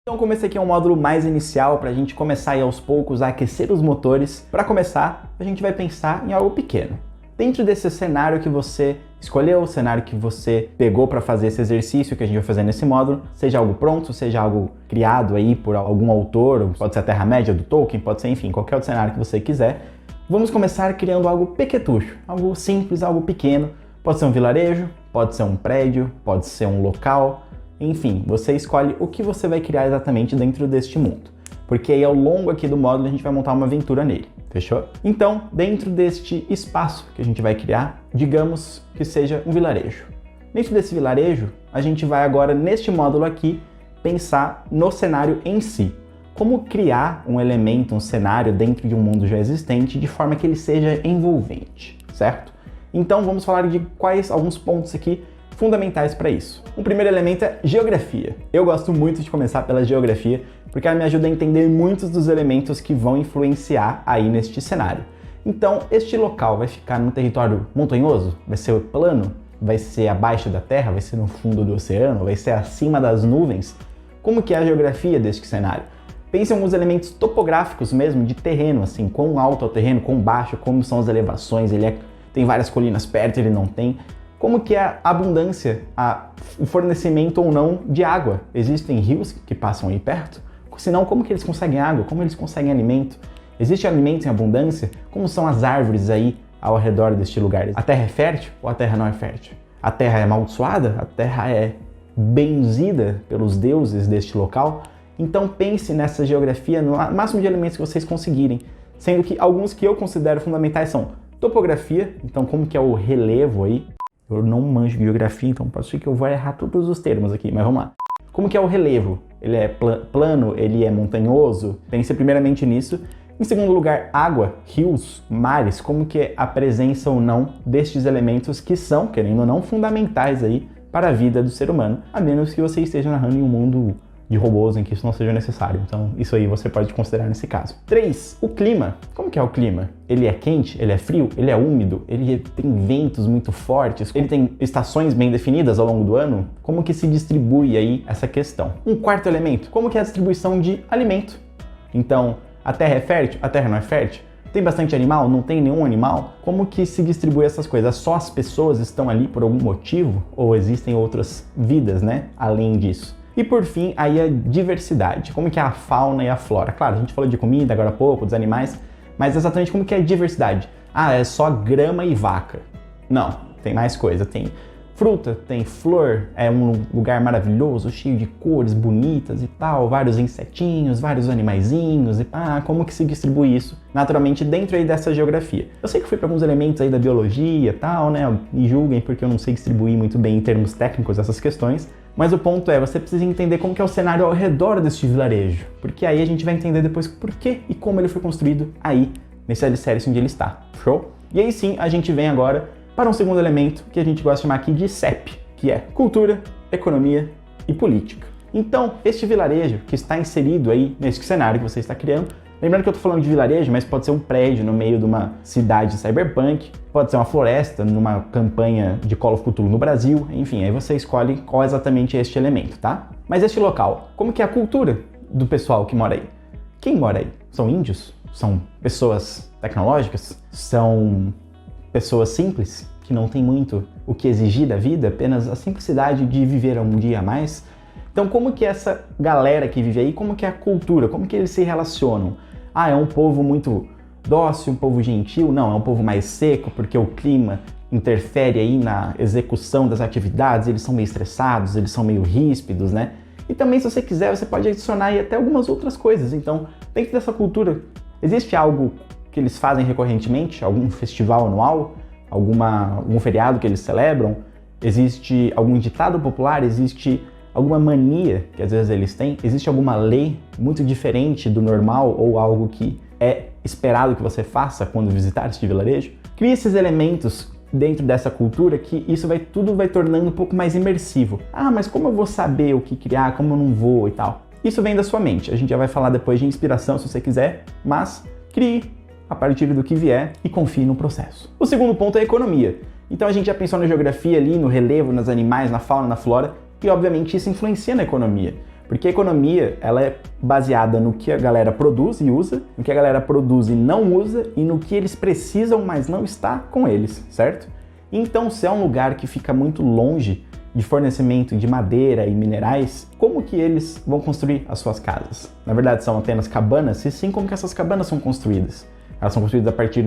Então, como esse aqui é um módulo mais inicial para a gente começar aí aos poucos a aquecer os motores, para começar, a gente vai pensar em algo pequeno. Dentro desse cenário que você escolheu, o cenário que você pegou para fazer esse exercício que a gente vai fazer nesse módulo, seja algo pronto, seja algo criado aí por algum autor, pode ser a Terra-média do Tolkien, pode ser, enfim, qualquer outro cenário que você quiser, vamos começar criando algo pequetucho, algo simples, algo pequeno. Pode ser um vilarejo, pode ser um prédio, pode ser um local, enfim, você escolhe o que você vai criar exatamente dentro deste mundo. Porque aí ao longo aqui do módulo a gente vai montar uma aventura nele, fechou? Então, dentro deste espaço que a gente vai criar, digamos que seja um vilarejo. Dentro desse vilarejo, a gente vai agora, neste módulo aqui, pensar no cenário em si. Como criar um elemento, um cenário dentro de um mundo já existente de forma que ele seja envolvente, certo? Então vamos falar de quais alguns pontos aqui fundamentais para isso. O primeiro elemento é geografia. Eu gosto muito de começar pela geografia, porque ela me ajuda a entender muitos dos elementos que vão influenciar aí neste cenário. Então, este local vai ficar num território montanhoso? Vai ser plano? Vai ser abaixo da terra? Vai ser no fundo do oceano? Vai ser acima das nuvens? Como que é a geografia deste cenário? Pense em alguns elementos topográficos mesmo, de terreno, assim, quão alto é o terreno, quão baixo, como são as elevações, tem várias colinas perto, ele não tem. Como que é a abundância, o fornecimento ou não de água? Existem rios que passam aí perto? Se não, como que eles conseguem água? Como eles conseguem alimento? Existe alimento em abundância? Como são as árvores aí ao redor deste lugar? A terra é fértil ou a terra não é fértil? A terra é amaldiçoada? A terra é benzida pelos deuses deste local? Então pense nessa geografia no máximo de elementos que vocês conseguirem, sendo que alguns que eu considero fundamentais são topografia, então como que é o relevo aí? Eu não manjo de geografia, então pode ser que eu vou errar todos os termos aqui, mas vamos lá. Como que é o relevo? Ele é plano? Ele é montanhoso? Pense primeiramente nisso. Em segundo lugar, água, rios, mares, como que é a presença ou não destes elementos que são, querendo ou não, fundamentais aí para a vida do ser humano, a menos que você esteja narrando em um mundo de robôs em que isso não seja necessário. Então, isso aí você pode considerar nesse caso. 3. O clima. Como que é o clima? Ele é quente? Ele é frio? Ele é úmido? Ele tem ventos muito fortes? Ele tem estações bem definidas ao longo do ano? Como que se distribui aí essa questão? Um quarto elemento. Como que é a distribuição de alimento? Então, a terra é fértil? A terra não é fértil? Tem bastante animal? Não tem nenhum animal? Como que se distribui essas coisas? Só as pessoas estão ali por algum motivo? Ou existem outras vidas, né? Além disso. E por fim, aí a diversidade. Como que é a fauna e a flora? Claro, a gente falou de comida agora há pouco, dos animais, mas exatamente como que é a diversidade? Ah, é só grama e vaca. Não, tem mais coisa. Tem fruta, tem flor, é um lugar maravilhoso, cheio de cores bonitas e tal, vários insetinhos, vários animaizinhos e como que se distribui isso naturalmente dentro aí dessa geografia. Eu sei que fui para alguns elementos aí da biologia e tal, né? Me julguem porque eu não sei distribuir muito bem em termos técnicos essas questões, mas o ponto é, você precisa entender como que é o cenário ao redor deste vilarejo, porque aí a gente vai entender depois por que e como ele foi construído aí, nesse alicerce onde ele está, show? E aí sim, a gente vem agora para um segundo elemento que a gente gosta de chamar aqui de CEP, que é cultura, economia e política. Então, este vilarejo que está inserido aí nesse cenário que você está criando, lembrando que eu estou falando de vilarejo, mas pode ser um prédio no meio de uma cidade cyberpunk, pode ser uma floresta numa campanha de Call of Cthulhu no Brasil, enfim, aí você escolhe qual é exatamente este elemento, tá? Mas este local, como que é a cultura do pessoal que mora aí? Quem mora aí? São índios? São pessoas tecnológicas? São pessoas simples, que não tem muito o que exigir da vida, apenas a simplicidade de viver um dia a mais? Então, como que essa galera que vive aí, como que é a cultura, como que eles se relacionam? Ah, é um povo muito dócil, um povo gentil? Não, é um povo mais seco, porque o clima interfere aí na execução das atividades, eles são meio estressados, eles são meio ríspidos, né? E também, se você quiser, você pode adicionar aí até algumas outras coisas. Então, dentro dessa cultura, existe algo que eles fazem recorrentemente? Algum festival anual? Algum feriado que eles celebram? Existe algum ditado popular? Existe alguma mania que às vezes eles têm? Existe alguma lei muito diferente do normal ou algo que é esperado que você faça quando visitar este vilarejo? Crie esses elementos dentro dessa cultura que isso tudo vai tornando um pouco mais imersivo. Ah, mas como eu vou saber o que criar, como eu não vou e tal? Isso vem da sua mente. A gente já vai falar depois de inspiração se você quiser, mas crie a partir do que vier e confie no processo. O segundo ponto é a economia. Então a gente já pensou na geografia ali, no relevo, nos animais, na fauna, na flora, e obviamente isso influencia na economia. Porque a economia, ela é baseada no que a galera produz e usa, no que a galera produz e não usa e no que eles precisam, mas não está com eles, certo? Então, se é um lugar que fica muito longe de fornecimento de madeira e minerais, como que eles vão construir as suas casas? Na verdade, são apenas cabanas? Se sim, como que essas cabanas são construídas? Elas são construídas a partir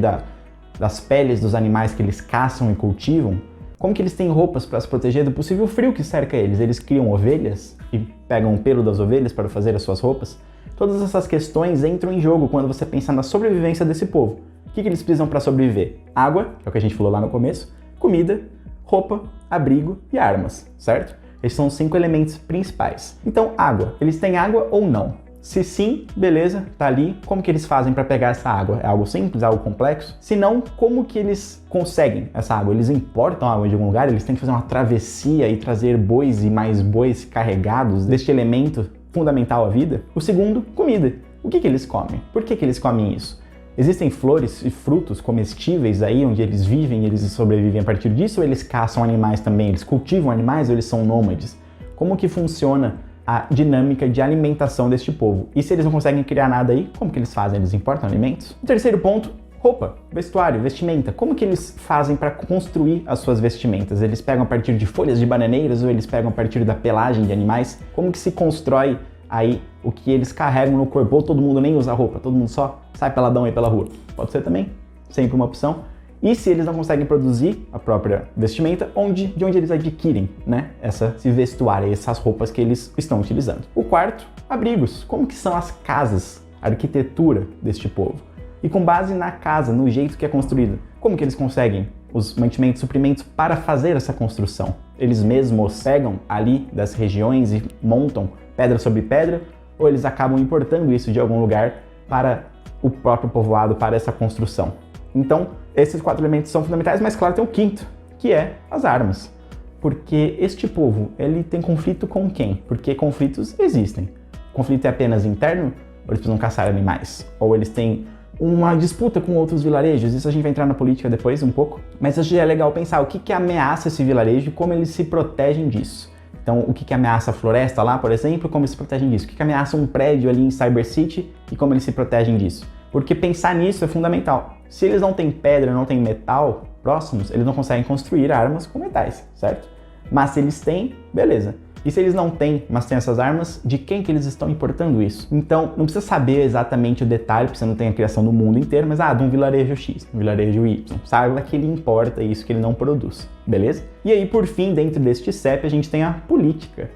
das peles dos animais que eles caçam e cultivam? Como que eles têm roupas para se proteger do possível frio que cerca eles? Eles criam ovelhas e pegam o pelo das ovelhas para fazer as suas roupas? Todas essas questões entram em jogo quando você pensa na sobrevivência desse povo. O que eles precisam para sobreviver? Água, que é o que a gente falou lá no começo, comida, roupa, abrigo e armas, certo? Esses são os 5 elementos principais. Então, água. Eles têm água ou não? Se sim, beleza, tá ali. Como que eles fazem para pegar essa água? É algo simples, algo complexo? Se não, como que eles conseguem essa água? Eles importam água de algum lugar? Eles têm que fazer uma travessia e trazer bois e mais bois carregados deste elemento fundamental à vida? O segundo, comida. O que eles comem? Por que eles comem isso? Existem flores e frutos comestíveis aí onde eles vivem e eles sobrevivem a partir disso? Ou eles caçam animais também? Eles cultivam animais ou eles são nômades? Como que funciona a dinâmica de alimentação deste povo? E se eles não conseguem criar nada aí, como que eles fazem? Eles importam alimentos? O terceiro ponto, roupa, vestuário, vestimenta. Como que eles fazem para construir as suas vestimentas? Eles pegam a partir de folhas de bananeiras ou eles pegam a partir da pelagem de animais? Como que se constrói aí o que eles carregam no corpo? Ou todo mundo nem usa roupa, todo mundo só sai peladão aí pela rua? Pode ser também, sempre uma opção. E se eles não conseguem produzir a própria vestimenta, de onde eles adquirem, né, esse vestuário, essas roupas que eles estão utilizando? O quarto, abrigos. Como que são as casas, a arquitetura deste povo? E com base na casa, no jeito que é construída, como que eles conseguem os mantimentos, suprimentos para fazer essa construção? Eles mesmos pegam ali das regiões e montam pedra sobre pedra, ou eles acabam importando isso de algum lugar para o próprio povoado, para essa construção? Então, esses 4 elementos são fundamentais, mas claro, tem o quinto, que é as armas. Porque este povo, ele tem conflito com quem? Porque conflitos existem. O conflito é apenas interno, ou eles precisam caçar animais? Ou eles têm uma disputa com outros vilarejos? Isso a gente vai entrar na política depois um pouco. Mas isso já é legal pensar o que ameaça esse vilarejo e como eles se protegem disso. Então, o que ameaça a floresta lá, por exemplo, como eles se protegem disso? O que ameaça um prédio ali em Cyber City e como eles se protegem disso? Porque pensar nisso é fundamental. Se eles não têm pedra, não têm metal próximos, eles não conseguem construir armas com metais, certo? Mas se eles têm, beleza. E se eles não têm, mas têm essas armas, de quem que eles estão importando isso? Então, não precisa saber exatamente o detalhe, porque você não tem a criação do mundo inteiro, mas de um vilarejo X, um vilarejo Y. Saiba que ele importa isso que ele não produz, beleza? E aí, por fim, dentro deste CEP, a gente tem a política.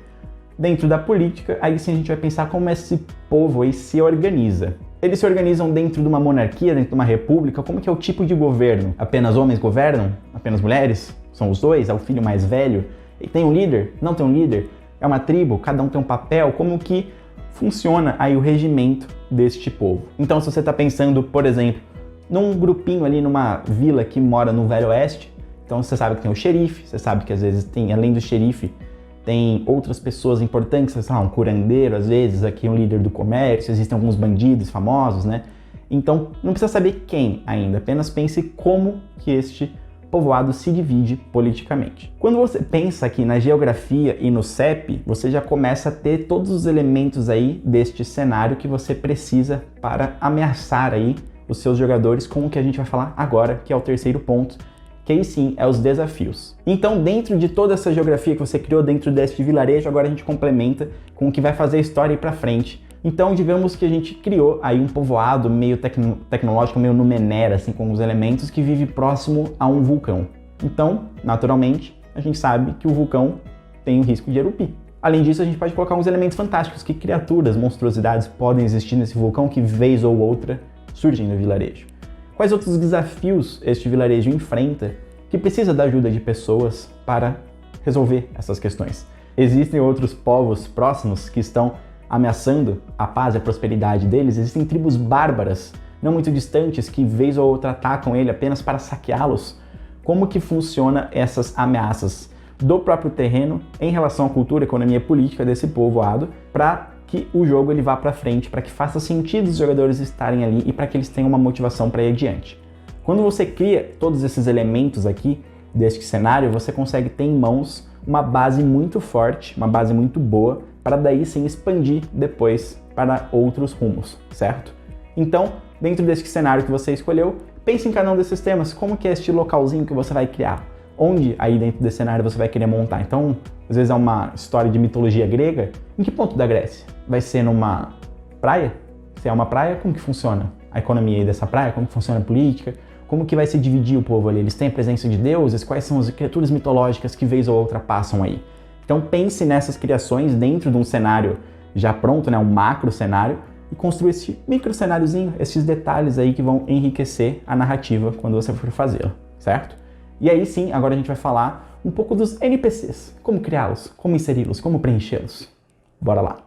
Dentro da política, aí sim a gente vai pensar como esse povo aí se organiza. Eles se organizam dentro de uma monarquia, dentro de uma república? Como que é o tipo de governo? Apenas homens governam? Apenas mulheres? São os dois? É o filho mais velho? E tem um líder? Não tem um líder? É uma tribo? Cada um tem um papel? Como que funciona aí o regimento deste povo? Então, se você está pensando, por exemplo, num grupinho ali, numa vila que mora no Velho Oeste, então você sabe que tem o xerife, você sabe que às vezes tem, além do xerife, tem outras pessoas importantes, sei lá, um curandeiro, às vezes, aqui um líder do comércio, existem alguns bandidos famosos, né? Então, não precisa saber quem ainda, apenas pense como que este povoado se divide politicamente. Quando você pensa aqui na geografia e no CEP, você já começa a ter todos os elementos aí deste cenário que você precisa para ameaçar aí os seus jogadores com o que a gente vai falar agora, que é o terceiro ponto, que aí sim é os desafios. Então, dentro de toda essa geografia que você criou dentro deste vilarejo, agora a gente complementa com o que vai fazer a história ir para frente. Então, digamos que a gente criou aí um povoado meio tecnológico, meio Numenera, assim, com os elementos, que vive próximo a um vulcão. Então, naturalmente, a gente sabe que o vulcão tem o risco de erupir. Além disso, a gente pode colocar uns elementos fantásticos, que criaturas, monstruosidades podem existir nesse vulcão que, vez ou outra, surgem no vilarejo. Quais outros desafios este vilarejo enfrenta que precisa da ajuda de pessoas para resolver essas questões? Existem outros povos próximos que estão ameaçando a paz e a prosperidade deles? Existem tribos bárbaras, não muito distantes, que vez ou outra atacam ele apenas para saqueá-los? Como que funciona essas ameaças do próprio terreno em relação à cultura, economia e política desse povoado para que o jogo ele vá para frente, para que faça sentido os jogadores estarem ali e para que eles tenham uma motivação para ir adiante. Quando você cria todos esses elementos aqui deste cenário, você consegue ter em mãos uma base muito forte, uma base muito boa para daí sim expandir depois para outros rumos, certo? Então, dentro desse cenário que você escolheu, pense em cada um desses temas, como que é este localzinho que você vai criar, onde aí dentro desse cenário você vai querer montar. Então, às vezes é uma história de mitologia grega, em que ponto da Grécia? Vai ser numa praia? Se é uma praia, como que funciona a economia aí dessa praia? Como que funciona a política? Como que vai se dividir o povo ali? Eles têm a presença de deuses? Quais são as criaturas mitológicas que vez ou outra passam aí? Então pense nessas criações dentro de um cenário já pronto, né? Um macro cenário, e construa esse micro cenáriozinho, esses detalhes aí que vão enriquecer a narrativa quando você for fazê-la, certo? E aí sim, agora a gente vai falar um pouco dos NPCs, como criá-los, como inseri-los, como preenchê-los. Bora lá!